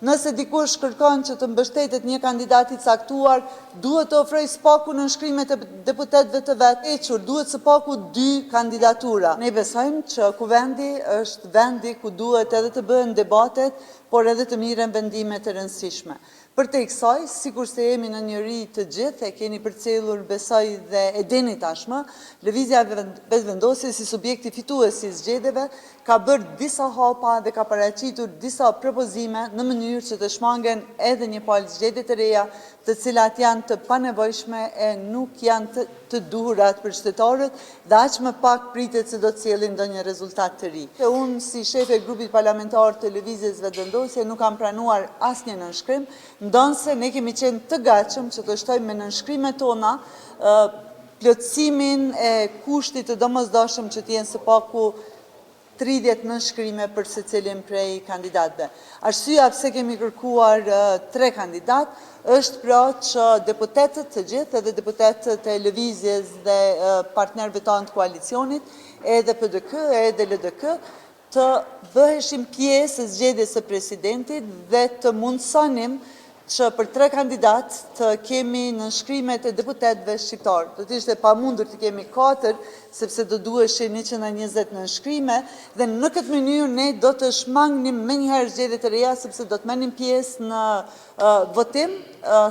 Nëse dikush kërkon që të mbështetet një kandidat i caktuar, duhet të ofrojë spaku në nënshkrimet e deputetëve të vet, duhet së paku 2 kandidatura. Ne besojmë që Kuvendi është vendi ku duhet edhe të bëhen debatet, por edhe të miren vendime të rëndësishme. Për te kësaj, sikur se jemi në njëri të gjithë, e keni përcjellur besoj dhe e dini tashmë, Lëvizja Vetëvendosje si subjekti fitues i zgjedhjeve ka bërë disa hapa dhe ka paraqitur disa propozime në mënyrë që të shmangen edhe një palë zgjedhje të reja, të cilat janë të panevojshme e nuk janë të duhurat për qytetarët dhe aq më pak pritet se do të sjellin ndonjë rezultat të ri. Unë si shefe e grupit parlamentar të Lëvizjes Vetëvendosje nuk kam pranuar asnjë nënshkrim, ndonse ne kemi qenë të gatshëm që të shtojmë me nënshkrimet tona plotësimin e kushtit të domosdoshëm që të jenë së paku 30 nënshkrime për secilin prej kandidatëve. Arsyeja pse kemi kërkuar 3 kandidat është pra që deputetët të gjithë edhe deputetët e Lëvizjes dhe partnerëve tanë të koalicionit, edhe PDK, edhe LDK, të bëheshim pjesë e zgjedhjes së presidentit dhe të mundsonim që për 3 kandidat të kemi nënshkrimet e deputetëve shqiptarë. Do të ishte pamundur të kemi 4, sepse do duheshin 120 nënshkrime, dhe në këtë mënyrë ne do të shmangnim menjëherë zgjedhjet e reja, sepse do të merrnim pjesë në votim,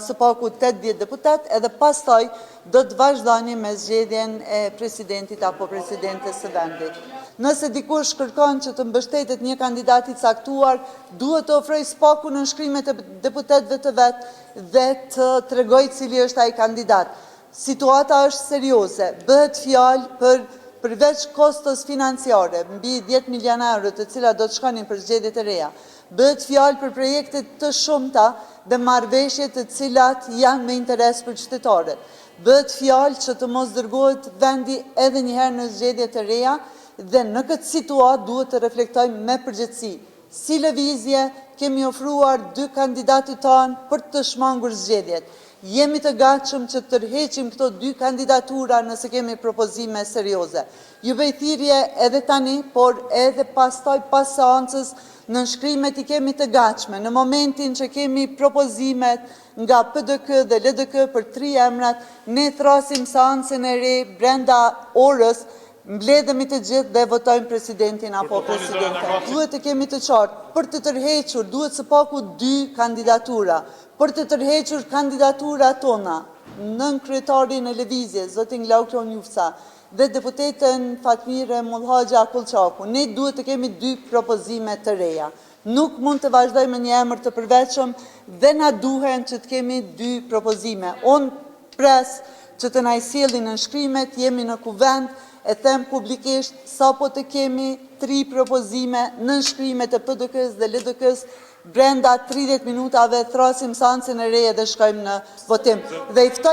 së paku 80 deputet, edhe pastaj do të vazhdonim me zgjedhjen e presidentit apo presidentes së vendit. Nëse dikush kërkon që të mbështetet një kandidat i caktuar, duhet të ofrojë spaku në nënshkrimet e deputetëve të vet dhe të tregojë cili është ai kandidat. Situata është serioze, bëhet fjalë përveç kostos financiare, mbi 10 miliona euro të cilat do të shkonin për zgjedhjet e reja. Bëhet fjalë për projekte të shumta dhe marrëveshje të cilat janë me interes për qytetarët. Bëhet fjalë që të mos dërgohet vendi edhe një herë në zgjedhjet e reja, dhe në këtë situatë duhet të reflektojmë me përgjithësi. Si Lëvizje kemi ofruar 2 kandidatët tanë për të shmangur zgjedhjet. Jemi të gatshëm që të tërheqim këto 2 kandidatura nëse kemi propozime serioze. Ju bëj thirrje edhe tani, por edhe pastaj pas seancës, nënshkrimet i kemi të gatshme. Në momentin që kemi propozimet nga PDK dhe LDK për 3 emrat, ne thrasim seancën e re brenda orës, mbledhemi të gjithë dhe votojmë presidentin apo presidenten. Duhet të kemi të qartë, për të tërhequr duhet së paku 2 kandidatura. Për të tërhequr kandidatura tona, nën kryetarin e Lëvizjes, zotin Glaukron Jufsa, dhe deputeten Fatmire Mullhaxha Kullçaku, ne duhet të kemi 2 propozime të reja. Nuk mund të vazhdojmë me një emër të përveçëm dhe na duhen që të kemi 2 propozime. Unë pres që të na i sjellin nënshkrimet, jemi në kuvend, e them publikisht, sapo të kemi 3 propozime nënshkrimet e PDK-s dhe LDK-s, brenda 30 minutave thrasim seancën e re dhe shkojmë në votim. Dhe i ftoj